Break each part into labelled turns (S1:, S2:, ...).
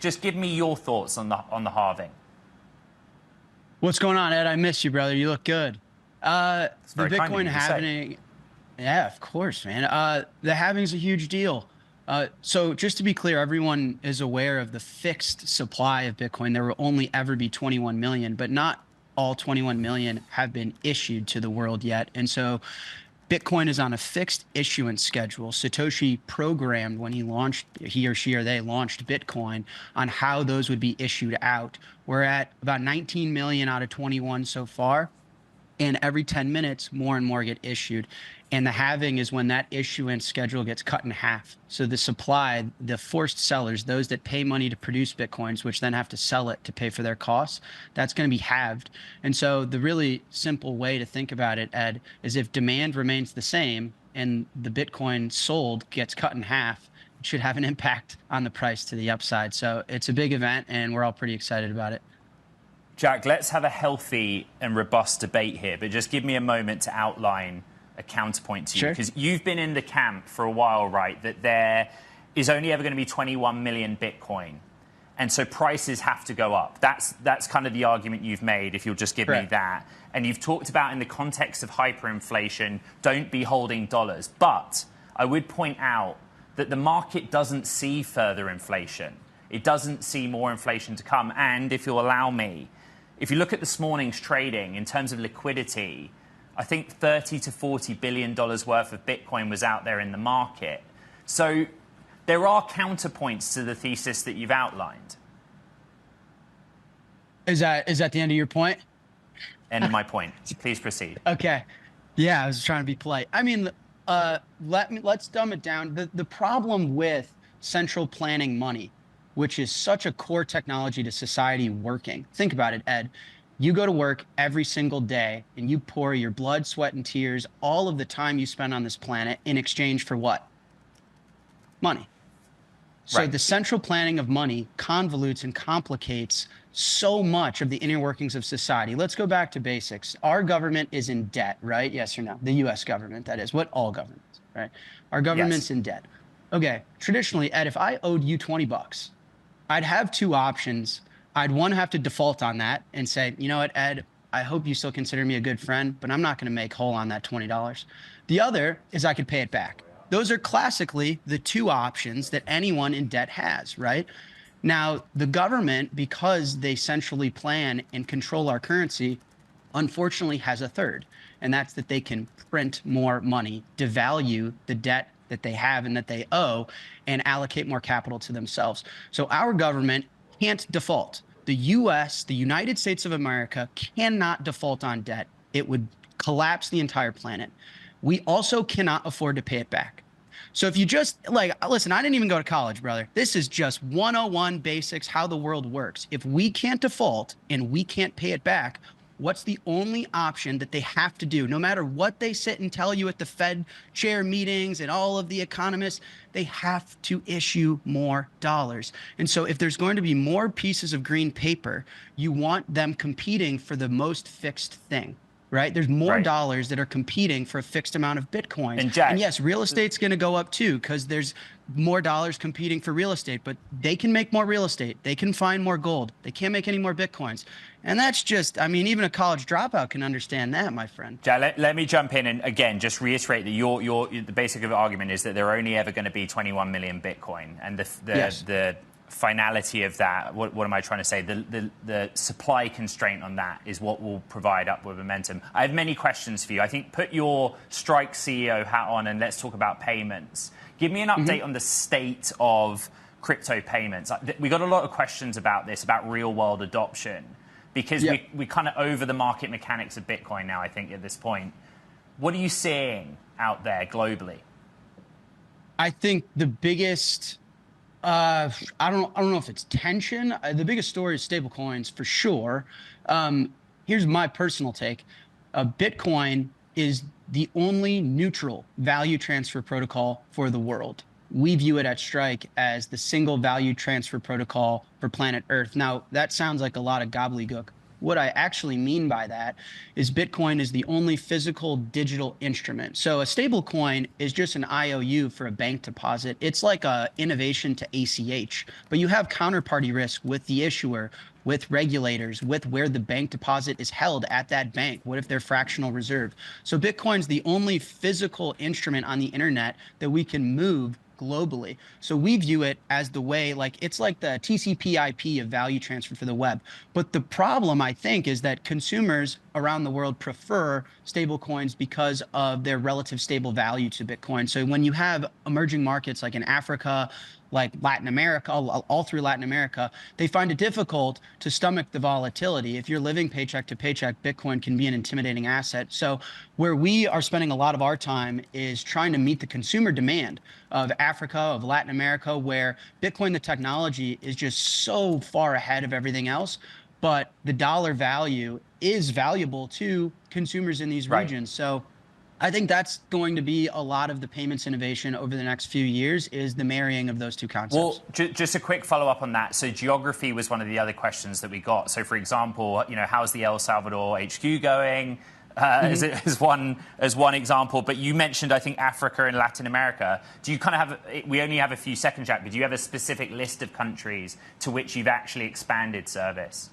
S1: Just give me your thoughts on the halving.
S2: What's going on, Ed? I miss you, brother. You look good.
S1: It's
S2: The
S1: very kind of
S2: Bitcoin
S1: you to say.
S2: halving, yeah, of course, man. The halving's a huge deal. So just to be clear, everyone is aware of the fixed supply of Bitcoin. There will only ever be 21 million, but not all 21 million have been issued to the world yet. And so Bitcoin is on a fixed issuance schedule. Satoshi programmed when he or she or they launched Bitcoin on how those would be issued out. We're at about 19 million out of 21 so far. And every 10 minutes, more and more get issued. And the halving is when that issuance schedule gets cut in half. So the supply, the forced sellers, those that pay money to produce Bitcoins, which then have to sell it to pay for their costs, that's going to be halved. And so the really simple way to think about it, Ed, is if demand remains the same and the Bitcoin sold gets cut in half, it should have an impact on the price to the upside. So it's a big event, and we're all pretty excited about it.
S1: Jack, let's have a healthy and robust debate here, but just give me a moment to outline a counterpoint to you.
S2: Sure.
S1: Because you've been in the camp for a while, right, that there is only ever going to be 21 million Bitcoin. And so prices have to go up. That's kind of the argument you've made, if you'll just give me that. And you've talked about in the context of hyperinflation, don't be holding dollars. But I would point out that the market doesn't see further inflation. It doesn't see more inflation to come. And if you'll allow me, if you look at this morning's trading in terms of liquidity, I think $30 to $40 billion worth of Bitcoin was out there in the market. So there are counterpoints to the thesis that you've outlined.
S2: Is that the end of your point?
S1: End of my point. Please proceed.
S2: Okay. Yeah, I was trying to be polite. I mean, let's dumb it down. The problem with central planning money, which is such a core technology to society working. Think about it, Ed. You go to work every single day and you pour your blood, sweat, and tears, all of the time you spend on this planet in exchange for what? Money. So the central planning of money convolutes and complicates so much of the inner workings of society. Let's go back to basics. Our government is in debt, right? Yes or no? The US government, that is. What all governments, right? Our government's in debt. Okay, traditionally, Ed, if I owed you 20 bucks, I'd have two options. I'd one have to default on that and say, you know what, Ed, I hope you still consider me a good friend, but I'm not going to make whole on that $20. The other is I could pay it back. Those are classically the two options that anyone in debt has, right? Now, the government, because they centrally plan and control our currency, unfortunately has a third, and that's that they can print more money, devalue the debt that they have and that they owe, and allocate more capital to themselves. So our government can't default. The US, the United States of America, cannot default on debt. It would collapse the entire planet. We also cannot afford to pay it back. So if you just, listen, I didn't even go to college, brother. This is just 101 basics, how the world works. If we can't default and we can't pay it back, what's the only option that they have to do? No matter what they sit and tell you at the Fed chair meetings and all of the economists, they have to issue more dollars. And so if there's going to be more pieces of green paper, you want them competing for the most fixed thing, right? There's more dollars that are competing for a fixed amount of Bitcoin. And yes, real estate's going to go up too, because there's more dollars competing for real estate, but they can make more real estate. They can find more gold. They can't make any more Bitcoins. And that's just, I mean, even a college dropout can understand that, my friend.
S1: Jack, let me jump in and, again, just reiterate that the basic of the argument is that there are only ever going to be 21 million Bitcoin. And the finality of that, what am I trying to say? The supply constraint on that is what will provide upward momentum. I have many questions for you. I think put your Strike CEO hat on and let's talk about payments. Give me an update on the state of crypto payments. We got a lot of questions about this, about real world adoption, because we kind of over the market mechanics of Bitcoin now, I think, at this point. What are you seeing out there globally?
S2: I think the biggest, I don't know if it's tension. The biggest story is stablecoins for sure. Here's my personal take. Bitcoin is the only neutral value transfer protocol for the world. We view it at Strike as the single value transfer protocol for planet Earth. Now, that sounds like a lot of gobbledygook, what I actually mean by that is Bitcoin is the only physical digital instrument. So a stable coin is just an IOU for a bank deposit. It's like a innovation to ACH, but you have counterparty risk with the issuer, with regulators, with where the bank deposit is held at that bank. What if they're fractional reserve? So Bitcoin's the only physical instrument on the internet that we can move globally. So we view it as the way, like it's like the TCP/IP of value transfer for the web. But the problem, I think, is that consumers around the world prefer stable coins because of their relative stable value to Bitcoin. So when you have emerging markets like in Africa, like Latin America, all through Latin America, they find it difficult to stomach the volatility. If you're living paycheck to paycheck, Bitcoin can be an intimidating asset. So where we are spending a lot of our time is trying to meet the consumer demand of Africa, of Latin America, where Bitcoin, the technology, is just so far ahead of everything else. But the dollar value is valuable to consumers in these regions. So I think that's going to be a lot of the payments innovation over the next few years, is the marrying of those two concepts.
S1: Well, just a quick follow-up on that. So geography was one of the other questions that we got. So, for example, how's the El Salvador HQ going? As one example, but you mentioned, I think, Africa and Latin America. Do you kind of have, we only have a few seconds, Jack, but do you have a specific list of countries to which you've actually expanded service?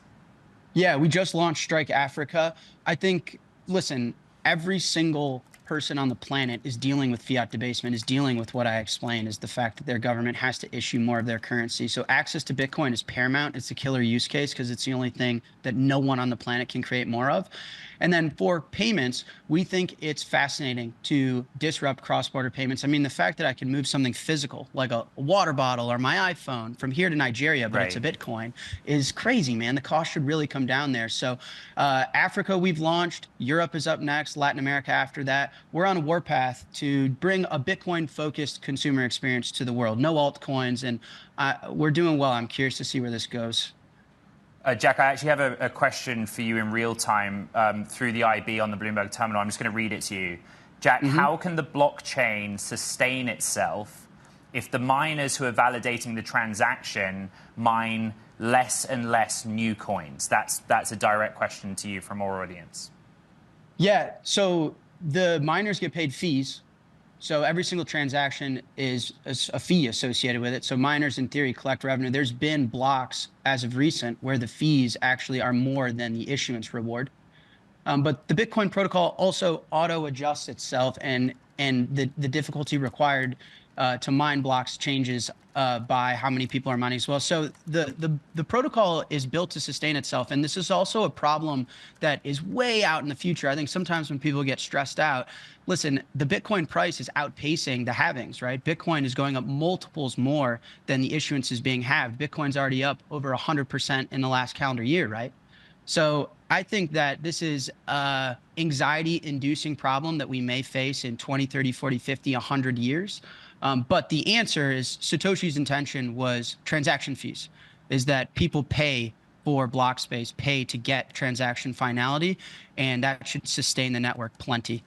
S2: Yeah, we just launched Strike Africa. I think, listen, every single person on the planet is dealing with fiat debasement, is dealing with what I explained, is the fact that their government has to issue more of their currency. So access to Bitcoin is paramount. It's a killer use case because it's the only thing that no one on the planet can create more of. And then for payments, we think it's fascinating to disrupt cross-border payments. I mean, the fact that I can move something physical, like a water bottle or my iPhone, from here to Nigeria, but it's a Bitcoin, is crazy, man. The cost should really come down there. So Africa, we've launched. Europe is up next. Latin America after that. We're on a warpath to bring a Bitcoin-focused consumer experience to the world. No altcoins, and we're doing well. I'm curious to see where this goes.
S1: Jack, I actually have a question for you in real time through the IB on the Bloomberg terminal. I'm just going to read it to you. Jack, how can the blockchain sustain itself if the miners who are validating the transaction mine less and less new coins? That's a direct question to you from our audience.
S2: Yeah, so the miners get paid fees. So every single transaction is a fee associated with it. So miners, in theory, collect revenue. There's been blocks as of recent where the fees actually are more than the issuance reward. But the Bitcoin protocol also auto-adjusts itself, and the difficulty required to mine blocks changes by how many people are mining as well. So the protocol is built to sustain itself. And this is also a problem that is way out in the future. I think sometimes when people get stressed out, listen, the Bitcoin price is outpacing the halvings, right? Bitcoin is going up multiples more than the issuance is being halved. Bitcoin's already up over 100% in the last calendar year, right? So I think that this is an anxiety-inducing problem that we may face in 20, 30, 40, 50, 100 years. But the answer is Satoshi's intention was transaction fees, is that people pay for block space, pay to get transaction finality, and that should sustain the network plenty.